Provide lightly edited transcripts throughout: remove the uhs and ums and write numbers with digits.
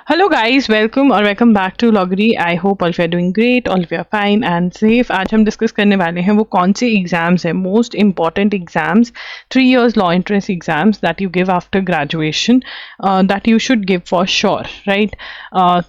Hello guys, welcome or welcome back to Loggery. I hope all of you are doing great, all of you are fine and safe. आज हम discuss करने वाले हैं वो कौन से एग्जाम्स हैं, most important exams, 3 years law entrance exams that you give after graduation, that you should give for sure, right.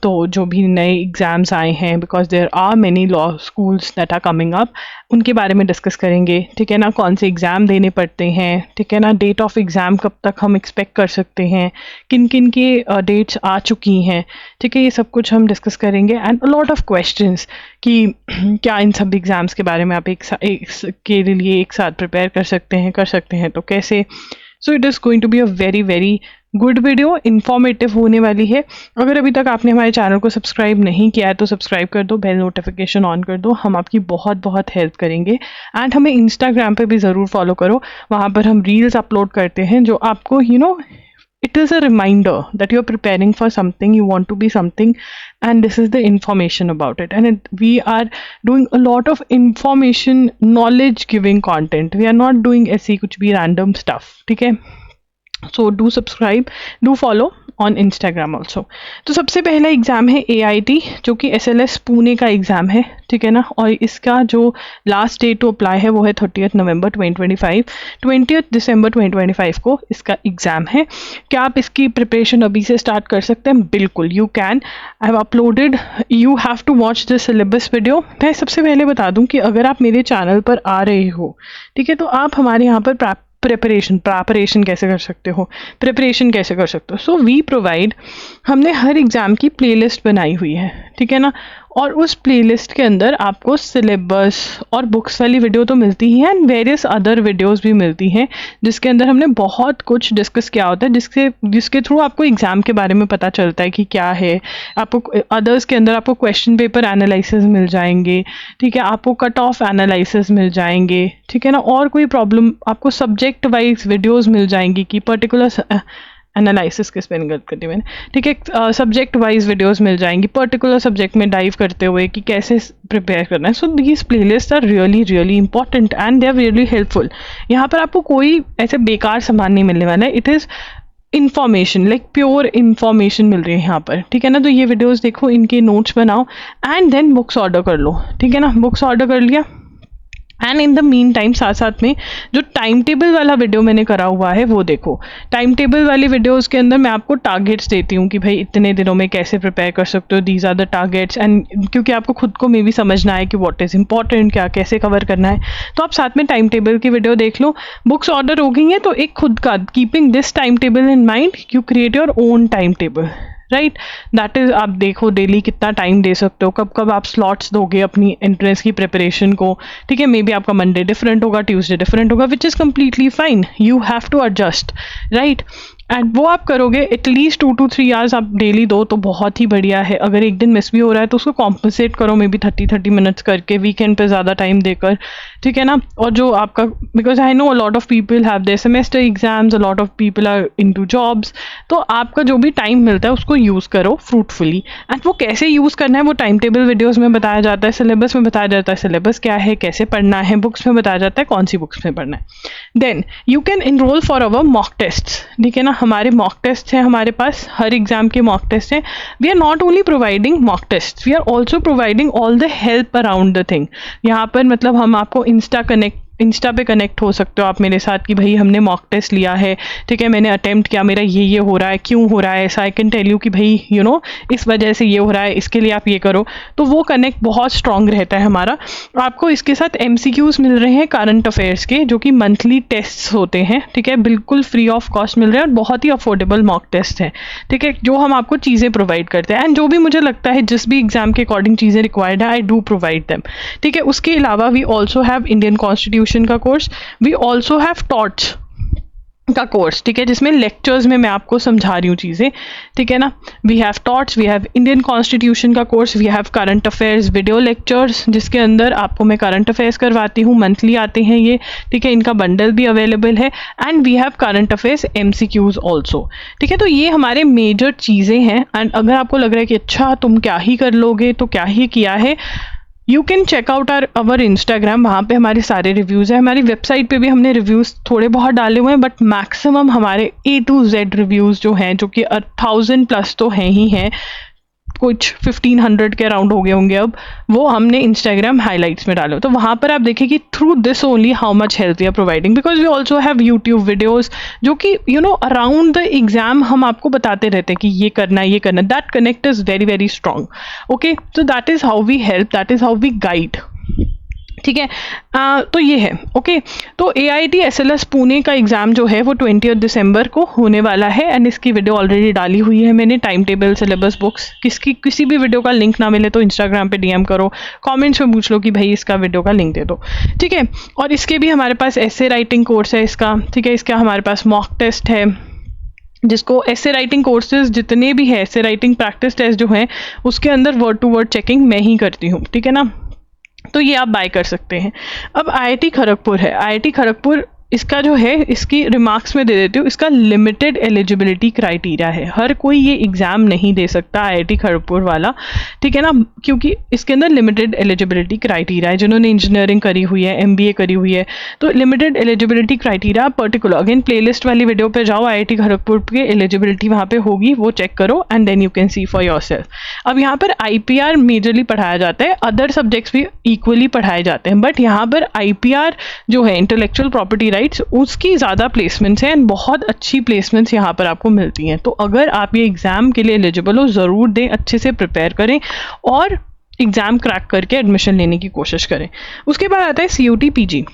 तो जो भी नए एग्जाम्स आए हैं, because there are many law schools that are coming up, उनके बारे में डिस्कस करेंगे, ठीक है ना। कौन से एग्ज़ाम देने पड़ते हैं, ठीक है ना। डेट ऑफ एग्ज़ाम कब तक हम एक्सपेक्ट कर सकते हैं, किन किन की डेट्स आ चुकी हैं, ठीक है। ये सब कुछ हम डिस्कस करेंगे and a lot of questions कि क्या इन सब एग्ज़ाम्स के बारे में आप एक के लिए एक साथ प्रिपेयर कर सकते हैं तो कैसे। So it is going to be a very very good video, informative होने वाली है। अगर अभी तक आपने हमारे चैनल को सब्सक्राइब नहीं किया है तो सब्सक्राइब कर दो, बेल नोटिफिकेशन ऑन कर दो, हम आपकी बहुत बहुत हेल्प करेंगे। एंड हमें इंस्टाग्राम पे भी ज़रूर फॉलो करो, वहाँ पर हम रील्स अपलोड करते हैं जो आपको it is a reminder that you're preparing for something, you want to be something, and this is the information about it. And we are doing a lot of information, knowledge giving content. We are not doing ऐसी कुछ भी random stuff, ठीक है। So do subscribe, do follow on Instagram also. तो सबसे पहला exam है AIT, जो कि SLS पुणे का एग्ज़ाम है, ठीक है ना। और इसका जो लास्ट डेट टू अप्लाई है वो है 30 नवंबर 2025, 20 दिसंबर 2025 को इसका एग्ज़ाम है। क्या आप इसकी प्रिपरेशन अभी से स्टार्ट कर सकते हैं? बिल्कुल, you can. I have uploaded, you have to watch the syllabus video. मैं सबसे पहले बता दूं कि अगर आप मेरे चैनल पर आ रहे हो, ठीक है, तो आप हमारे यहाँ पर प्रिपरेशन कैसे कर सकते हो, सो वी प्रोवाइड, हमने हर एग्ज़ाम की प्लेलिस्ट बनाई हुई है, ठीक है ना। और उस प्लेलिस्ट के अंदर आपको सिलेबस और बुक्स वाली वीडियो तो मिलती ही हैं एंड वेरियस अदर वीडियोस भी मिलती हैं, जिसके अंदर हमने बहुत कुछ डिस्कस किया होता है, जिसके थ्रू आपको एग्ज़ाम के बारे में पता चलता है कि क्या है। आपको अदर्स के अंदर आपको क्वेश्चन पेपर एनालिसिस मिल जाएंगे, ठीक है, आपको कट ऑफ एनालिसिस मिल जाएंगे, ठीक है ना। और कोई प्रॉब्लम, आपको सब्जेक्ट वाइज वीडियोज़ मिल जाएंगी कि पर्टिकुलर एनालिसिस किस पे गलत कर दी मैंने, ठीक है। सब्जेक्ट वाइज वीडियोस मिल जाएंगी पर्टिकुलर सब्जेक्ट में डाइव करते हुए कि कैसे प्रिपेयर करना है। So these playlist are really really important and they are really helpful. यहाँ पर आपको कोई ऐसे बेकार सामान नहीं मिलने वाला है, it is information, like pure information मिल रही है यहाँ पर, ठीक है ना। तो ये वीडियोज़ देखो, इनके नोट्स बनाओ एंड देन बुक्स ऑर्डर कर लो, ठीक है ना। बुक्स ऑर्डर कर लिया and in the mean time साथ साथ में जो टाइम टेबल वाला वीडियो मैंने करा हुआ है वो देखो। टाइम टेबल वाली वीडियोस के अंदर मैं आपको टारगेट्स देती हूँ कि भाई इतने दिनों में कैसे प्रिपेयर कर सकते हो, these are the targets. And क्योंकि आपको खुद को मे भी समझना है कि व्हाट इज़ इंपॉर्टेंट, क्या कैसे कवर करना है, तो आप साथ में टाइम टेबल की वीडियो देख लो। बुक्स ऑर्डर हो गई हैं तो एक खुद का, keeping this time table in mind, you create your own time table, right. That is, आप देखो डेली कितना टाइम दे सकते हो, कब कब आप स्लॉट्स दोगे अपनी एंट्रेंस की प्रिपरेशन को, ठीक है। मे बी आपका मंडे डिफरेंट होगा, ट्यूसडे डिफरेंट होगा, which is completely fine, you have to adjust, right. And वो आप करोगे एटलीस्ट 2 to 3 आवर्स आप डेली दो तो बहुत ही बढ़िया है। अगर एक दिन मिस भी हो रहा है तो उसको कॉम्पनसेट करो, मे बी 30 मिनट्स करके, वीकेंड पे ज़्यादा टाइम देकर, ठीक है ना। और जो आपका, because I know a lot of people have their semester exams, a lot of people are into jobs, तो आपका जो भी टाइम मिलता है उसको यूज़ करो फ्रूटफुली। एंड वो कैसे यूज़ करना है वो टाइम टेबल वीडियोज़ में बताया जाता है, सिलेबस में बताया जाता है, सिलेबस क्या है, कैसे पढ़ना है, बुक्स में बताया जाता है कौन सी बुक्स में पढ़ना है। Then you can enrol for our mock test, ठीक है ना। हमारे मॉक टेस्ट हैं, हमारे पास हर एग्जाम के मॉक टेस्ट हैं। We are not only providing mock test, we are also providing all the help around the thing. यहाँ पर मतलब हम आपको इंस्टा पे कनेक्ट हो सकते हो आप मेरे साथ कि भाई हमने मॉक टेस्ट लिया है, ठीक है, मैंने अटेम्प्ट किया, मेरा ये हो रहा है, क्यों हो रहा है ऐसा, आई कैन टेल यू कि भाई इस वजह से ये हो रहा है, इसके लिए आप ये करो। तो वो कनेक्ट बहुत स्ट्रॉन्ग रहता है हमारा। आपको इसके साथ MCQs मिल रहे हैं करंट अफेयर्स के, जो कि मंथली टेस्ट होते हैं, ठीक है, बिल्कुल फ्री ऑफ कॉस्ट मिल रहे हैं और बहुत ही अफोर्डेबल मॉक टेस्ट हैं, ठीक है, जो हम आपको चीज़ें प्रोवाइड करते हैं। एंड जो भी मुझे लगता है जिस भी एग्जाम के अकॉर्डिंग चीज़ें रिक्वायर्ड है, आई डू प्रोवाइड दैम, ठीक है। उसके अलावा we also have Indian constitution का course, we also have torts का कोर्स, ठीक है, जिसमें लेक्चर्स में मैं आपको समझा रही हूँ चीज़ें, ठीक है ना। We have torts, we have Indian constitution का course, we have current affairs video lectures, जिसके अंदर आपको मैं करंट अफेयर्स करवाती हूँ, मंथली आते हैं ये, ठीक है, इनका बंडल भी अवेलेबल है। And we have current affairs MCQs also, ठीक है। तो ये हमारे मेजर चीज़ें हैं। एंड अगर आपको लग रहा है कि अच्छा तुम क्या ही कर लोगे, तो क्या ही किया है, you can check out our Instagram, वहाँ पे हमारे सारे रिव्यूज़ हैं। हमारी वेबसाइट पे भी हमने रिव्यूज़ थोड़े बहुत डाले हुए हैं, बट मैक्सिमम हमारे A to Z रिव्यूज़ जो हैं, जो कि 1000+ तो हैं ही हैं, कुछ 1500 के अराउंड हो गए होंगे अब, वो हमने इंस्टाग्राम हाईलाइट्स में डाले। तो वहाँ पर आप देखिए कि through this only how much help we are providing, because we also have YouTube videos जो कि अराउंड द एग्जाम हम आपको बताते रहते हैं कि ये करना है, ये करना। That connect is very very strong. Okay, तो that is how we help, that is how we guide. ठीक है, तो ये है। ओके, तो AIT SLS पुणे का एग्ज़ाम जो है वो 20 दिसंबर को होने वाला है, एंड इसकी वीडियो ऑलरेडी डाली हुई है मैंने, टाइम टेबल, सिलेबस, बुक्स। किसी भी वीडियो का लिंक ना मिले तो इंस्टाग्राम पे DM करो, कमेंट्स में पूछ लो कि भाई इसका वीडियो का लिंक दे दो। ठीक है, और इसके भी हमारे पास ऐसे राइटिंग कोर्स है इसका। ठीक है, इसका हमारे पास मॉक टेस्ट है, जिसको ऐसे राइटिंग कोर्सेज जितने भी है, ऐसे राइटिंग प्रैक्टिस टेस्ट जो है, उसके अंदर वर्ड टू वर्ड चेकिंग मैं ही करती हूँ। ठीक है ना, तो ये आप बाय कर सकते हैं। अब IIT खड़गपुर है, IIT खड़गपुर इसका जो है, इसकी रिमार्क्स में दे देती हूँ, इसका लिमिटेड एलिजिबिलिटी क्राइटेरिया है। हर कोई ये एग्ज़ाम नहीं दे सकता IIT खड़गपुर वाला, ठीक है ना, क्योंकि इसके अंदर लिमिटेड एलिजिबिलिटी क्राइटेरिया है। जिन्होंने इंजीनियरिंग करी हुई है, MBA करी हुई है, तो limited eligibility criteria particular, again playlist वाली वीडियो पे जाओ, IIT खड़गपुर के एलिजिबिलिटी वहाँ पे होगी, वो चेक करो and then you can see for yourself. अब यहाँ पर IPR मेजरली पढ़ाया जाता है, अदर सब्जेक्ट्स भी इक्वली पढ़ाए जाते हैं, बट यहाँ पर IPR जो है, इंटेलेक्चुअल प्रॉपर्टी राइट्स, उसकी ज़्यादा प्लेसमेंट्स हैं एंड बहुत अच्छी प्लेसमेंट्स यहाँ पर आपको मिलती हैं। तो अगर आप ये एग्ज़ाम के लिए एलिजिबल हो, ज़रूर दें, अच्छे से प्रिपेयर करें और एग्ज़ाम क्रैक करके एडमिशन लेने की कोशिश करें। उसके बाद आता है CUT PG।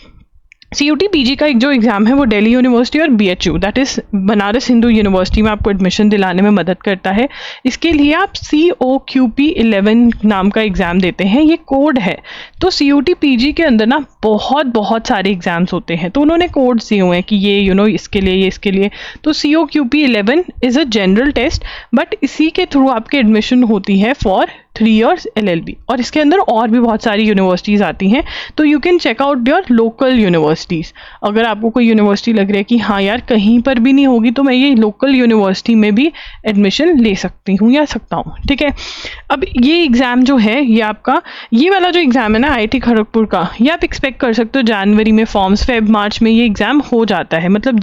CUT PG का एक जो एग्ज़ाम है वो दिल्ली यूनिवर्सिटी और BHU, that is Banaras Hindu university में आपको एडमिशन दिलाने में मदद करता है। इसके लिए आप COQP 11 नाम का एग्ज़ाम देते हैं, ये कोड है। तो CUT PG के अंदर ना बहुत सारे एग्ज़ाम्स होते हैं, तो उन्होंने कोड्स दिए हुए हैं कि ये इसके लिए, ये इसके लिए। तो COQP 11 is a general test, but इसी के थ्रू आपकी एडमिशन होती है फॉर 3 years LLB, और इसके अंदर और भी बहुत सारी यूनिवर्सिटीज़ आती हैं। तो you can check out your local universities. अगर आपको कोई यूनिवर्सिटी लग रही है कि हाँ यार कहीं पर भी नहीं होगी, तो मैं ये लोकल यूनिवर्सिटी में भी एडमिशन ले सकती हूँ या सकता हूँ। ठीक है, अब ये एग्ज़ाम जो है, ये आपका ये वाला जो एग्ज़ाम है ना IIT खड़गपुर का, ये आप एक्सपेक्ट कर सकते हो जनवरी में, फॉर्म्स फेब मार्च में ये एग्ज़ाम हो जाता है, मतलब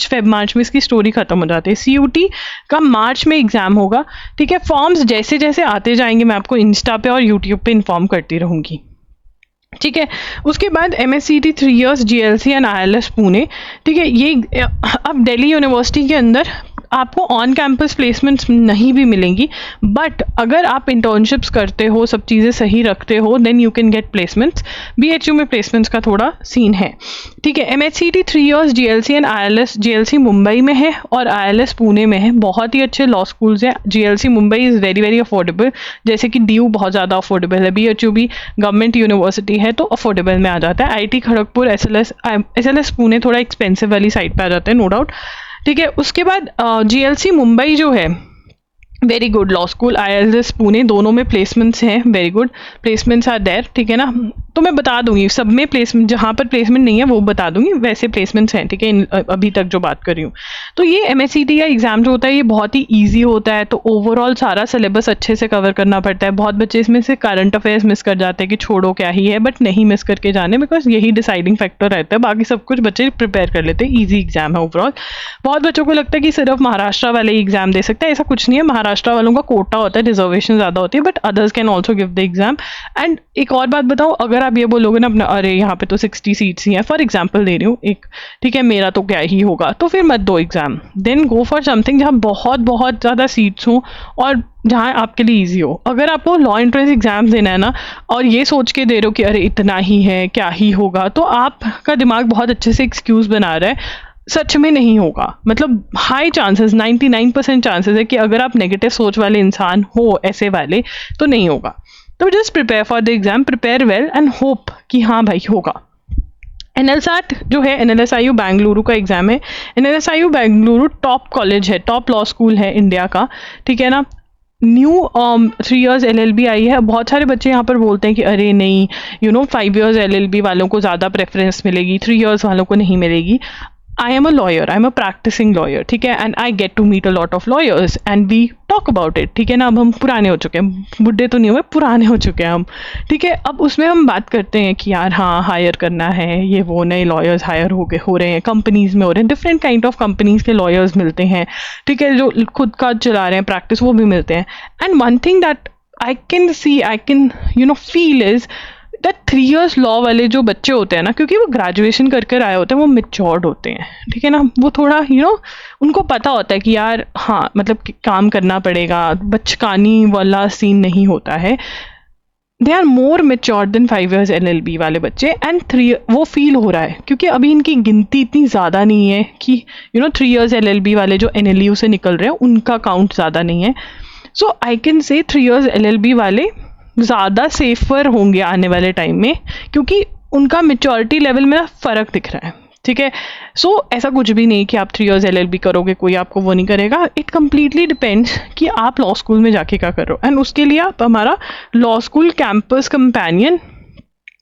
फेब मार्च में इसकी स्टोरी खत्म हो जाती है। CUT का मार्च में एग्ज़ाम होगा। ठीक है, फॉर्म्स जैसे जैसे आते जाएंगे मैं आपको इंस्टा पे और यूट्यूब पे इन्फॉर्म करती रहूँगी। ठीक है, उसके बाद MSCT 3 years GLC and ILS Pune. ठीक है, ये अब दिल्ली यूनिवर्सिटी के अंदर आपको ऑन कैंपस प्लेसमेंट्स नहीं भी मिलेंगी, बट अगर आप इंटर्नशिप्स करते हो, सब चीज़ें सही रखते हो, then you can get placements. BHU में प्लेसमेंट्स का थोड़ा सीन है। ठीक है, MSCT 3 years GLC and ILS, GLC Mumbai में है और ILS पुणे में है। बहुत ही अच्छे लॉ स्कूल्स हैं। GLC Mumbai is very very affordable, जैसे कि DU बहुत ज़्यादा अफोर्डेबल है, BHU भी गवर्नमेंट यूनिवर्सिटी है तो अफोर्डेबल में आ जाता है। IIT खड़गपुर, SLS पुणे थोड़ा एक्सपेंसिव वाली साइड पर आ जाता है, नो डाउट। ठीक है, उसके बाद GLC मुंबई जो है, very good law school. ILS Pune दोनों में प्लेसमेंट्स हैं, very good placements are there. ठीक है ना, तो मैं बता दूंगी सब में प्लेसमेंट, जहाँ पर प्लेसमेंट नहीं है वो बता दूंगी, वैसे प्लेसमेंट्स हैं। ठीक है, अभी तक जो बात कर रही हूँ, तो ये MSCT का एग्ज़ाम जो होता है ये बहुत ही ईजी होता है। तो ओवरऑल सारा सिलेबस अच्छे से कवर करना पड़ता है। बहुत बच्चे इसमें से करंट अफेयर्स मिस कर जाते हैं कि छोड़ो क्या ही है, बट नहीं मिस करके जाने, बिकॉज यही डिसाइडिंग फैक्टर रहता है। बाकी सब कुछ बच्चे प्रिपेयर कर लेते हैं, ईजी एग्जाम है ओवरऑल। बहुत बच्चों को लगता है कि सिर्फ महाराष्ट्र वाले एग्जाम दे सकते हैं, ऐसा कुछ नहीं है। महाराष्ट्र वालों का कोटा होता है, रिजर्वेशन ज़्यादा होती है, but others can also give the exam. And एक और बात बताऊँ, अगर आप ये बोलोगे ना अपना, अरे यहाँ पे तो 60 सीट्स ही हैं, फॉर एग्जाम्पल दे रही हूँ एक, ठीक है, मेरा तो क्या ही होगा, तो फिर मत दो exam. Then go for something जहाँ बहुत ज़्यादा सीट्स हों और जहाँ आपके लिए ईजी हो। अगर आपको लॉ एंट्रेंस एग्जाम देना है ना, और ये सोच के दे रहे हो कि अरे इतना ही है, क्या ही होगा, तो आपका दिमाग बहुत अच्छे से एक्सक्यूज़ बना रहा है। सच में नहीं होगा, मतलब हाई चांसेस, 99% चांसेस है कि अगर आप नेगेटिव सोच वाले इंसान हो, ऐसे वाले, तो नहीं होगा। तो just prepare for the exam, prepare well and hope कि हाँ भाई होगा। NLSAT जो है, NLSIU बेंगलुरु का एग्जाम है। NLSIU बेंगलुरु टॉप कॉलेज है, टॉप लॉ स्कूल है इंडिया का। ठीक है ना, न्यू 3 years LLB आई है। बहुत सारे बच्चे यहाँ पर बोलते हैं कि अरे नहीं, 5 years LLB वालों को ज़्यादा प्रेफरेंस मिलेगी, 3 years वालों को नहीं मिलेगी। I am a lawyer, I am a practising lawyer, ठीक है, and I get to meet a lot of lawyers and we talk about it, ठीक है ना। अब हम पुराने हो चुके हैं, बुढ़े तो नहीं हुए, पुराने हो चुके हैं हम, ठीक है। अब उसमें हम बात करते हैं कि यार हाँ हायर करना है, ये वो नए लॉयर्स हायर हो रहे हैं, कंपनीज में हो रहे हैं, डिफरेंट काइंड ऑफ कंपनीज के लॉयर्स मिलते हैं, ठीक है, जो खुद का चला रहे हैं प्रैक्टिस, वो भी मिलते हैं। And one thing that I can see, I can feel is that 3 years law वाले जो बच्चे होते हैं ना, क्योंकि वो ग्रेजुएशन कर कर आए होते हैं, वो मेच्योर्ड होते हैं, ठीक है ना। वो थोड़ा उनको पता होता है कि यार हाँ मतलब काम करना पड़ेगा, बचकानी वाला सीन नहीं होता है। They are more matured than 5 years LLB वाले बच्चे, एंड 3 वो फील हो रहा है क्योंकि अभी इनकी गिनती इतनी ज़्यादा नहीं है कि 3 years LLB वाले जो NLU से निकल रहे हैं उनका काउंट ज़्यादा नहीं है। सो I can say 3 years LLB वाले ज़्यादा सेफर होंगे आने वाले टाइम में, क्योंकि उनका मेच्योरिटी लेवल में ना फ़र्क दिख रहा है, ठीक है। सो ऐसा कुछ भी नहीं कि आप 3 years LLB करोगे कोई आपको वो नहीं करेगा, इट कम्प्लीटली डिपेंड्स कि आप लॉ स्कूल में जाके क्या करो। एंड उसके लिए आप हमारा law school campus companion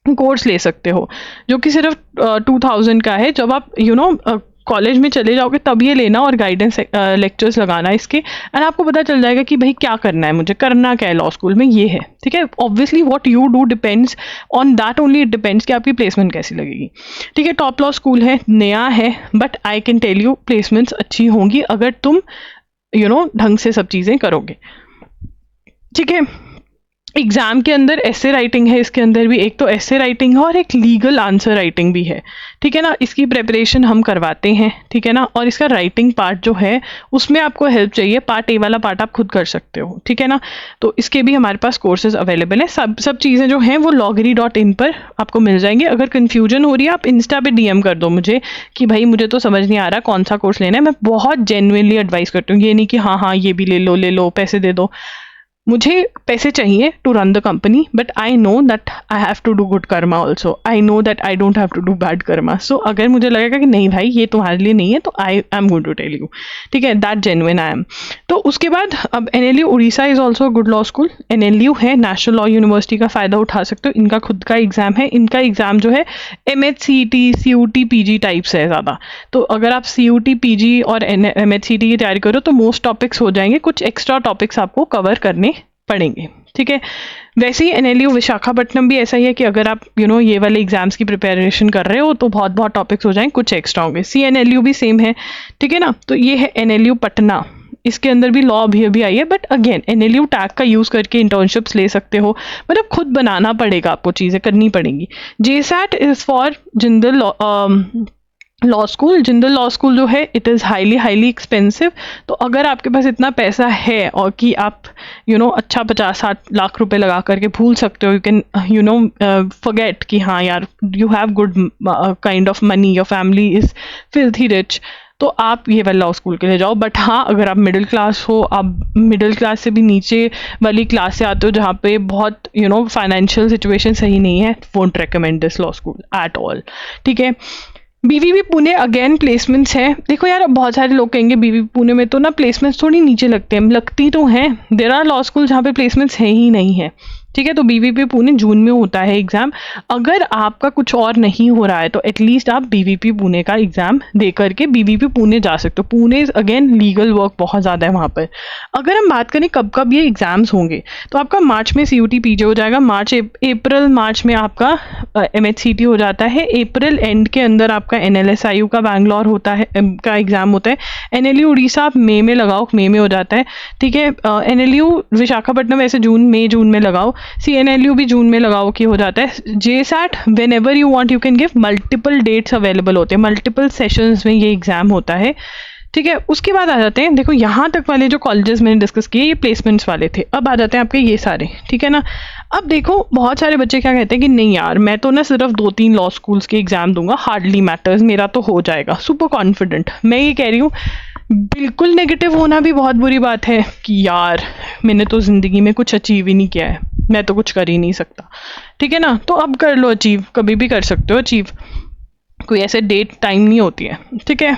course ले सकते हो, जो कि सिर्फ 2000 का है। जब आप कॉलेज में चले जाओगे तब ये लेना और गाइडेंस लेक्चर्स लगाना इसके, एंड आपको पता चल जाएगा कि भाई क्या करना है, मुझे करना क्या है लॉ स्कूल में, ये है, ठीक है। Obviously what you do depends on that only, it depends कि आपकी प्लेसमेंट कैसी लगेगी, ठीक है। टॉप लॉ स्कूल है, नया है, but I can tell you placements अच्छी होंगी अगर तुम ढंग से सब चीज़ें करोगे, ठीक है। एग्ज़ाम के अंदर ऐसे राइटिंग है, इसके अंदर भी एक तो ऐसे राइटिंग है और एक लीगल आंसर राइटिंग भी है, ठीक है ना। इसकी प्रिपरेशन हम करवाते हैं, ठीक है ना। और इसका राइटिंग पार्ट जो है उसमें आपको हेल्प चाहिए, पार्ट ए वाला पार्ट आप खुद कर सकते हो, ठीक है ना। तो इसके भी हमारे पास कोर्सेज अवेलेबल हैं, सब चीज़ें जो हैं वो loggery.in पर आपको मिल जाएंगे। अगर कन्फ्यूजन हो रही है आप इंस्टा पे DM कर दो मुझे कि भाई मुझे तो समझ नहीं आ रहा कौन सा कोर्स लेना है, मैं बहुत जेन्युइनली एडवाइस करती हूँ। ये नहीं कि हाँ हाँ ये भी ले लो पैसे दे दो, मुझे पैसे चाहिए to run the company, but I know that I have to do good karma also, I know that I don't have to do bad karma. So अगर मुझे लगेगा कि नहीं भाई ये तुम्हारे लिए नहीं है, तो I am going to tell you, ठीक है, दैट जेन्युइन आई एम। तो उसके बाद अब NLU Orissa is also good law school, NLU है, नेशनल लॉ यूनिवर्सिटी का फ़ायदा उठा सकते हो। इनका खुद का एग्ज़ाम है, इनका एग्ज़ाम जो है MHCT CUT PG टाइप से है ज़्यादा। तो अगर आप CUT PG और MHCT की तैयारी करो तो मोस्ट टॉपिक्स हो जाएंगे, कुछ एक्स्ट्रा टॉपिक्स आपको कवर करने पढ़ेंगे, ठीक है। वैसे ही NLU विशाखापट्टनम भी ऐसा ही है कि अगर आप ये वाले एग्जाम्स की प्रिपरेशन कर रहे हो तो बहुत टॉपिक्स हो जाएंगे, कुछ एक्स्ट्रा होंगे। CNLU भी सेम है, ठीक है ना। तो ये है NLU पटना, इसके अंदर भी लॉ अभी आई है, बट अगेन NLU टैग का यूज़ करके इंटर्नशिप्स ले सकते हो, मतलब खुद बनाना पड़ेगा, आपको चीज़ें करनी पड़ेंगी। JSAT is for Jindal law school. Jindal law school जो है इट इज़ हाईली एक्सपेंसिव। तो अगर आपके पास इतना पैसा है और कि आप अच्छा 50-60 लाख रुपए लगा करके भूल सकते हो, यू कैन फॉरगेट कि हाँ यार you have good kind of money, your family is filthy rich, तो आप ये वाला लॉ स्कूल के लिए जाओ। बट हाँ अगर आप मिडिल क्लास हो, आप मिडिल क्लास से भी नीचे वाली क्लास से आते हो जहाँ पे बहुत फाइनेंशियल सिचुएशन सही नहीं है, won't recommend this law school at all, ठीक है। BVP पुणे अगेन प्लेसमेंट्स हैं। देखो यार बहुत सारे लोग कहेंगे BVP पुणे में तो ना प्लेसमेंट्स थोड़ी नीचे लगते हैं, लगती तो हैं, देयर आर लॉ स्कूल जहाँ पे प्लेसमेंट्स है ही नहीं है, ठीक है। तो BVP पुणे जून में होता है एग्ज़ाम। अगर आपका कुछ और नहीं हो रहा है तो एटलीस्ट आप BVP पुणे का एग्ज़ाम दे करके BVP पुणे जा सकते हो। पुणे अगेन लीगल वर्क बहुत ज़्यादा है वहाँ पर। अगर हम बात करें कब कब ये एग्ज़ाम्स होंगे, तो आपका मार्च में CUT PG हो जाएगा, अप्रैल मार्च में आपका MHCT हो जाता है, अप्रैल एंड के अंदर आपका NLSIU का बैंगलोर होता है का एग्ज़ाम होता है। NLU उड़ीसा आप मई में लगाओ, मई में हो जाता है, ठीक है। NLU विशाखापट्टनम वैसे जून में लगाओ, CNLU भी जून में लगाओ कि हो जाता है। JSAT whenever you want you can give, multiple dates available होते हैं, मल्टीपल सेशंस में ये एग्ज़ाम होता है, ठीक है। उसके बाद आ जाते हैं, देखो यहाँ तक वाले जो कॉलेजेस मैंने डिस्कस किए ये प्लेसमेंट्स वाले थे। अब आ जाते हैं आपके ये सारे, ठीक है ना। अब देखो बहुत सारे बच्चे क्या कहते हैं कि नहीं यार मैं तो ना सिर्फ 2-3 लॉ स्कूल्स के एग्ज़ाम दूंगा, हार्डली मैटर्स, मेरा तो हो जाएगा, सुपर कॉन्फिडेंट। मैं ये कह रही हूँ बिल्कुल नेगेटिव होना भी बहुत बुरी बात है कि यार मैंने तो ज़िंदगी में कुछ अचीव ही नहीं किया है, मैं तो कुछ कर ही नहीं सकता, ठीक है ना। तो अब कर लो अचीव, कभी भी कर सकते हो अचीव, कोई ऐसे डेट टाइम नहीं होती है, ठीक है।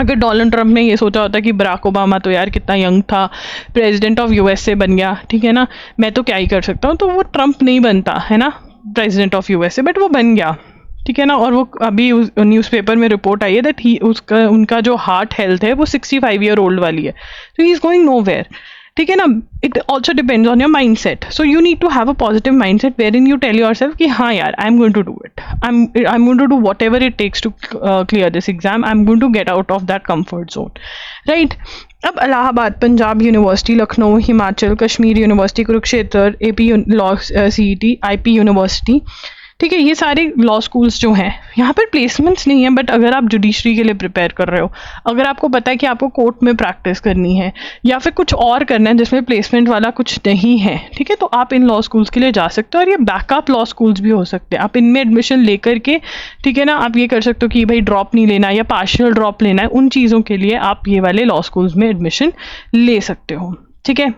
अगर डोनाल्ड ट्रंप ने ये सोचा होता कि बराक ओबामा तो यार कितना यंग था, प्रेसिडेंट ऑफ USA बन गया, ठीक है ना, मैं तो क्या ही कर सकता हूँ, तो वो ट्रंप नहीं बनता है ना प्रेसिडेंट ऑफ USA, बट वो बन गया, ठीक है ना, और वो अभी न्यूज़पेपर में रिपोर्ट आई है दैट ही उनका जो हार्ट हेल्थ है वो 65 ईयर ओल्ड वाली है, तो he is going nowhere. ठीक है ना, it also depends on your mindset, so you need to have a positive mindset wherein you tell yourself कि हाँ यार, I am going to do it, I am going to do whatever it takes to clear this exam, I am going to get out of that comfort zone, right. अब Allahabad, Punjab university, Lucknow, Himachal, Kashmir university, Kurukshetra, AP law CET, IP university, ठीक है, ये सारे law schools जो हैं यहाँ पर placements नहीं है, बट अगर आप जुडिशरी के लिए प्रिपेयर कर रहे हो, अगर आपको पता है कि आपको कोर्ट में प्रैक्टिस करनी है या फिर कुछ और करना है जिसमें प्लेसमेंट वाला कुछ नहीं है, ठीक है, तो आप इन लॉ स्कूल्स के लिए जा सकते हो, और ये बैकअप लॉ स्कूल्स भी हो सकते हैं। आप इनमें एडमिशन लेकर के, ठीक है ना, आप ये कर सकते हो कि भाई ड्रॉप नहीं लेना या पार्शियल ड्रॉप लेना है, उन चीज़ों के लिए आप ये वाले लॉ स्कूल्स में एडमिशन ले सकते हो, ठीक है।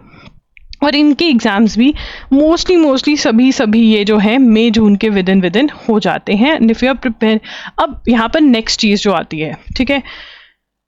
और इनके एग्ज़ाम्स भी मोस्टली सभी ये जो है मई जून के विद इन हो जाते हैं, इफ़ यू आर प्रिपेयर। अब यहाँ पर नेक्स्ट चीज़ जो आती है, ठीक है,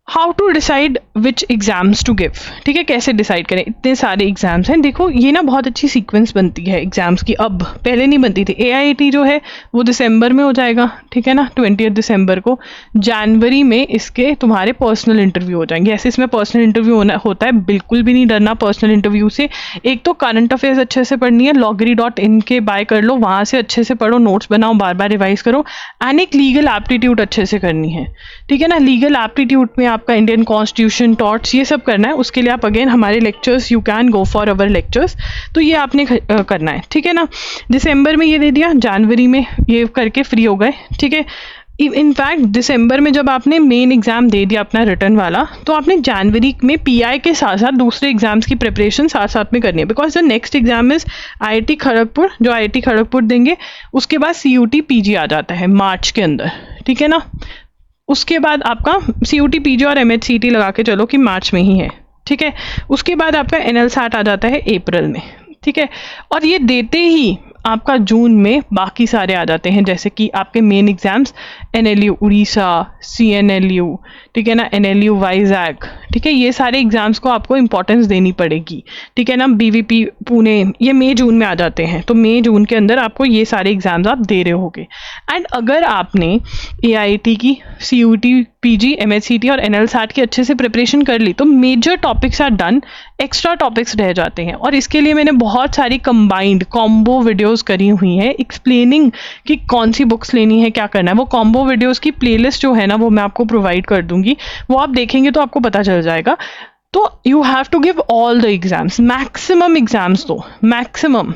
how to decide which exams to give, ठीक है, कैसे डिसाइड करें, इतने सारे एग्ज़ाम्स हैं। देखो ये ना बहुत अच्छी सीक्वेंस बनती है एग्ज़ाम्स की, अब पहले नहीं बनती थी। AIT जो है वो दिसंबर में हो जाएगा, ठीक है ना, 20 दिसंबर को। जनवरी में इसके तुम्हारे पर्सनल इंटरव्यू हो जाएंगे। ऐसे इसमें पर्सनल इंटरव्यू होता है, बिल्कुल भी नहीं डरना पर्सनल इंटरव्यू से। एक तो करंट अफेयर्स अच्छे से पढ़नी है, loggery.in के बाय कर लो, वहाँ से अच्छे से पढ़ो, नोट्स बनाओ, बार बार रिवाइज करो, एंड एक लीगल एप्टीट्यूड अच्छे से करनी है, ठीक है ना। लीगल एप्टीट्यूड में आपका इंडियन कॉन्स्टिट्यूशन, टॉर्ट्स, ये सब करना है। उसके लिए आप अगेन हमारे lectures, you can go for our lectures, तो ये आपने करना है, ठीक है ना। दिसंबर में ये दे दिया, जनवरी में ये करके फ्री हो गए, ठीक है। इनफैक्ट दिसंबर में जब आपने मेन एग्जाम दे दिया अपना रिटर्न वाला, तो आपने जनवरी में PI के साथ साथ दूसरे एग्जाम्स की प्रिपरेशन साथ साथ में करनी है, because the next exam is IIT Kharagpur, जो IIT खड़गपुर देंगे। उसके बाद CUT PG आ जाता है मार्च के अंदर, ठीक है ना। उसके बाद आपका CUT PG और MHCT लगा के चलो कि मार्च में ही है, ठीक है। उसके बाद आपका NLSAT आ जाता है अप्रैल में, ठीक है। और ये देते ही आपका जून में बाकी सारे आ जाते हैं, जैसे कि आपके main exams NLU Orissa, CNLU, ठीक है ना, NLU वाइजैक, ठीक है। ये सारे एग्जाम्स को आपको इंपॉर्टेंस देनी पड़ेगी, ठीक है ना। BVP पुणे, ये मई जून में आ जाते हैं, तो मई जून के अंदर आपको ये सारे एग्जाम्स आप दे रहे होगे। एंड अगर आपने AIT की, CUT PG, MHCT और NLSAT की अच्छे से प्रिपरेशन कर ली, तो major topics are done, extra topics रह जाते हैं। और इसके लिए मैंने बहुत सारी कंबाइंड कॉम्बो वीडियोस करी हुई हैं एक्सप्लेनिंग कि कौन सी बुक्स लेनी है, क्या करना है। वो कॉम्बो वीडियोस की प्लेलिस्ट जो है ना, वो मैं आपको प्रोवाइड कर दूंगी, वो आप देखेंगे तो आपको पता चल जाएगा। तो you have to give all the exams, maximum exams दो, मैक्सिमम।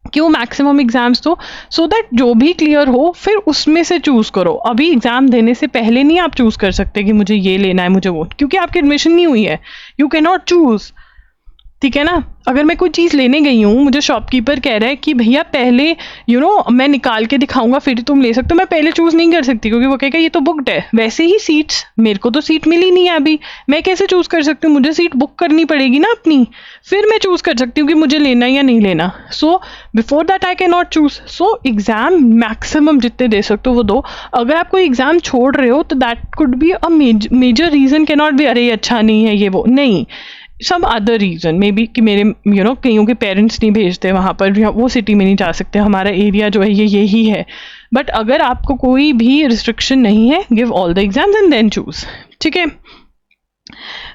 क्यों मैक्सिमम एग्जाम्स दो? सो दैट जो भी क्लियर हो फिर उसमें से चूज करो। अभी एग्जाम देने से पहले नहीं आप चूज कर सकते कि मुझे ये लेना है, मुझे वो, क्योंकि आपकी एडमिशन नहीं हुई है, यू कैन नॉट चूज, ठीक है ना। अगर मैं कोई चीज़ लेने गई हूँ, मुझे शॉपकीपर कह रहा है कि भैया पहले मैं निकाल के दिखाऊंगा फिर तुम ले सकते हो, मैं पहले चूज़ नहीं कर सकती, क्योंकि वो कहेगा ये तो बुकड है। वैसे ही सीट्स, मेरे को तो सीट मिली नहीं है अभी, मैं कैसे चूज़ कर सकती हूँ? मुझे सीट बुक करनी पड़ेगी ना अपनी, फिर मैं चूज़ कर सकती हूँ कि मुझे लेना या नहीं लेना। So before that I can not choose. So exam maximum जितने दे सकते हो वो दो। अगर आप कोई एग्ज़ाम छोड़ रहे हो तो that could be a major reason, can not be अरे अच्छा नहीं है ये वो, नहीं, some other reason may be कि मेरे कईयों के पेरेंट्स नहीं भेजते वहाँ पर, वो सिटी में नहीं जा सकते, हमारा एरिया जो है ये यही है। बट अगर आपको कोई भी रिस्ट्रिक्शन नहीं है, give all the exams and then choose, ठीक है।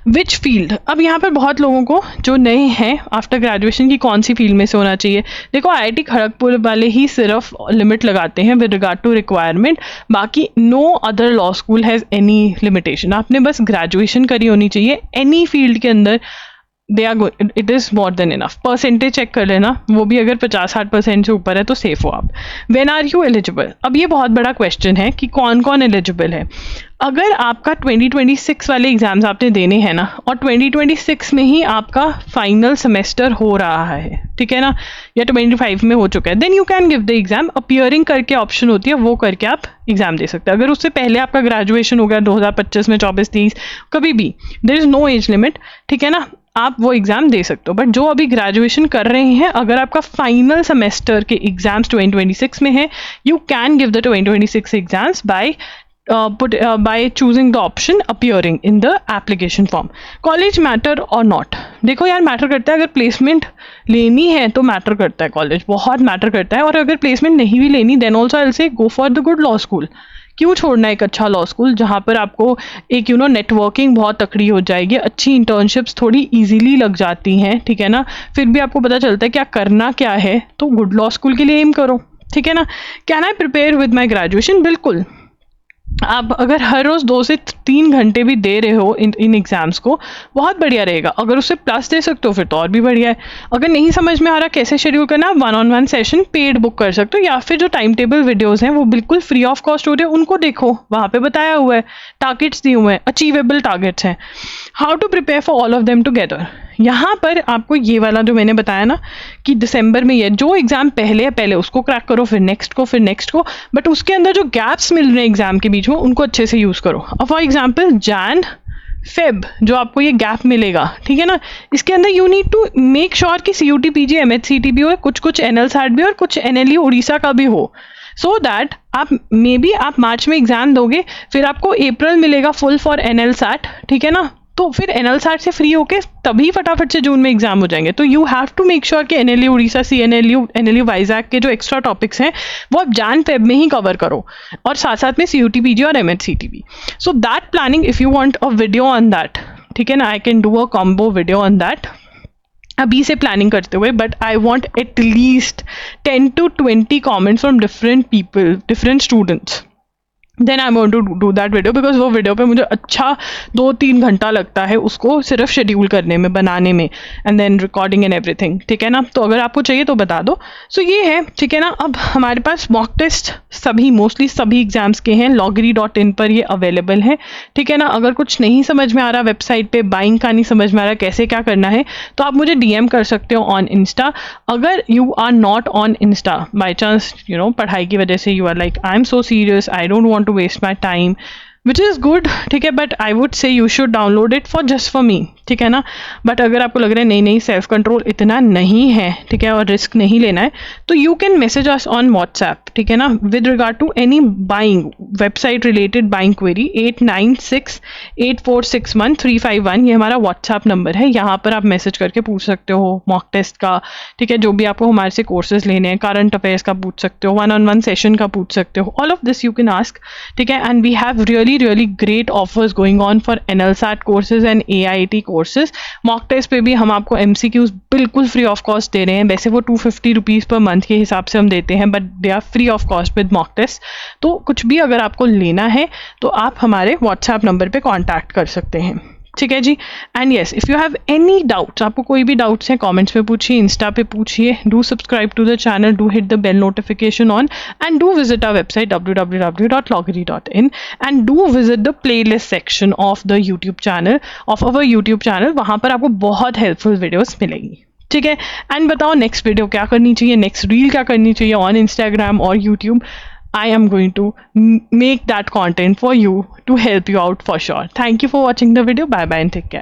विच फील्ड, अब यहाँ पर बहुत लोगों को जो नए हैं आफ्टर ग्रेजुएशन की कौन सी फील्ड में से होना चाहिए, देखो IIT खड़गपुर वाले ही सिर्फ लिमिट लगाते हैं विद रिगार्ड टू रिक्वायरमेंट, बाकी no other law school has any limitation. आपने बस ग्रेजुएशन करी होनी चाहिए एनी फील्ड के अंदर, they are it is more than enough. Percentage check कर लेना, वो भी अगर 50-60% से ऊपर है तो सेफ हो आप। व्हेन आर यू एलिजिबल, अब ये बहुत बड़ा क्वेश्चन है कि कौन कौन एलिजिबल है। अगर आपका 2026 वाले एग्जाम्स आपने देने हैं ना, और 2026 में ही आपका फाइनल सेमेस्टर हो रहा है, ठीक है ना, या 25 में हो चुका है, then you can give the exam. Appearing करके ऑप्शन होती है, वो करके आप एग्जाम दे सकते हैं। अगर उससे पहले आपका ग्रेजुएशन हो गया 2025 में, 24-30, कभी भी, there is no age limit, ठीक है ना, आप वो एग्ज़ाम दे सकते हो। बट जो अभी ग्रेजुएशन कर रहे हैं, अगर आपका फाइनल सेमेस्टर के एग्जाम्स 2026 में है, you can give the 2026 exams by by choosing the option appearing in the application form. College matter or not? देखो यार, मैटर करता है। अगर प्लेसमेंट लेनी है तो मैटर करता है, कॉलेज बहुत मैटर करता है। और अगर प्लेसमेंट नहीं भी लेनी, then also I will say go for the good law school. क्यों छोड़ना एक अच्छा लॉ स्कूल जहाँ पर आपको एक नेटवर्किंग बहुत तकड़ी हो जाएगी, अच्छी इंटर्नशिप्स थोड़ी इजीली लग जाती हैं, ठीक है ना। फिर भी आपको पता चलता है क्या करना क्या है, तो गुड लॉ स्कूल के लिए एम करो, ठीक है ना। Can I prepare with my graduation? बिल्कुल। आप अगर हर रोज़ 2 से 3 घंटे भी दे रहे हो इन एग्ज़ाम्स को, बहुत बढ़िया रहेगा। अगर उससे प्लस दे सकते हो फिर तो और भी बढ़िया है। अगर नहीं समझ में आ रहा कैसे शेड्यूल करना, आप 1-on-1 सेशन पेड बुक कर सकते हो, या फिर जो टाइम टेबल वीडियोज़ हैं वो बिल्कुल फ्री ऑफ कॉस्ट हो रहे हैं, उनको देखो, वहाँ पे बताया हुआ है, टारगेट्स दिए हुए हैं, अचीवेबल टारगेट्स हैं। How to prepare for all of them together? यहाँ पर आपको ये वाला जो मैंने बताया ना कि दिसंबर में ये जो एग्ज़ाम पहले है पहले उसको क्रैक करो, फिर नेक्स्ट को, फिर नेक्स्ट को, बट उसके अंदर जो गैप्स मिल रहे हैं एग्ज़ाम के बीच में उनको अच्छे से यूज़ करो। अब फॉर एग्जाम्पल जैन फेब जो आपको ये गैप मिलेगा, ठीक है ना, इसके अंदर you need to make sure कि CUT PG MHCT भी हो, कुछ NLSAT भी हो और कुछ NLE उड़ीसा का भी हो, सो दैट आप मे बी आप मार्च में एग्जाम दोगे, फिर आपको अप्रैल मिलेगा फुल फॉर NLSAT, ठीक है ना। तो फिर NLSAT से फ्री होके तभी फटाफट से जून में एग्जाम हो जाएंगे। तो you have to make sure कि NLE Orissa, CNLU, NLU Vizag के जो एक्स्ट्रा टॉपिक्स हैं वो आप जैन फेब में ही कवर करो, और साथ साथ में CUT PG और MHCT भी। So that planning, if you want a video on that, ठीक है ना, I can do a combo video on that अभी से प्लानिंग करते हुए, but I want at least 10 to 20 comments from different people, different students, then I want to do that video, because वो video पे मुझे अच्छा 2-3 घंटा लगता है उसको सिर्फ शेड्यूल करने में, बनाने में, and then recording and everything, ठीक है ना। तो अगर आपको चाहिए तो बता दो। सो ये है, ठीक है ना। अब हमारे पास मॉक टेस्ट मोस्टली सभी एग्जाम्स के हैं, loggery.in पर ये अवेलेबल है, ठीक है ना। अगर कुछ नहीं समझ में आ रहा वेबसाइट पे, बाइंग का नहीं समझ में आ रहा कैसे क्या करना है, तो आप मुझे DM कर सकते हो ऑन इंस्टा। अगर you are not on Insta by chance, पढ़ाई की वजह से you are like I am so serious, I don't want to waste my time, which is good, ठीक है, but I would say you should download it just for me, ठीक है ना। But अगर आपको लग रहा है नहीं सेल्फ कंट्रोल इतना नहीं है, ठीक है, और रिस्क नहीं लेना है, तो you can message us on WhatsApp, ठीक है ना, with regard to any buying, website related buying query. 8968461351 ये हमारा व्हाट्सएप नंबर है। यहाँ पर आप मैसेज करके पूछ सकते हो मॉक टेस्ट का, ठीक है, जो भी आपको हमारे से कोर्सेज लेने हैं, करंट अफेयर्स का पूछ सकते हो, 1-on-1 सेशन का पूछ सकते हो, all of this you can ask, ठीक है। And we have really great offers going on for NLSAT courses and AIT courses. Mock test पे भी हम आपको MCQs बिल्कुल फ्री ऑफ कॉस्ट दे रहे हैं। वैसे वो 250 रुपीज़ पर मंथ के हिसाब से हम देते हैं, but they are free of cost with mock test. तो कुछ भी अगर आपको लेना है तो आप हमारे व्हाट्सएप नंबर पे कांटेक्ट कर सकते हैं, ठीक है जी। And yes, if you have any doubts, आपको कोई भी डाउट्स हैं कमेंट्स में पूछिए, इंस्टा पे पूछिए, do subscribe to the channel, do hit the bell notification on, and do visit our website www.loggery.in, and do visit the playlist section of the YouTube channel, of our YouTube channel. वहाँ पर आपको बहुत helpful videos मिलेंगी, ठीक है। And बताओ next video क्या करनी चाहिए, नेक्स्ट रील क्या करनी चाहिए ऑन इंस्टाग्राम और YouTube. I am going to make that content for you to help you out for sure. Thank you for watching the video. Bye bye and take care.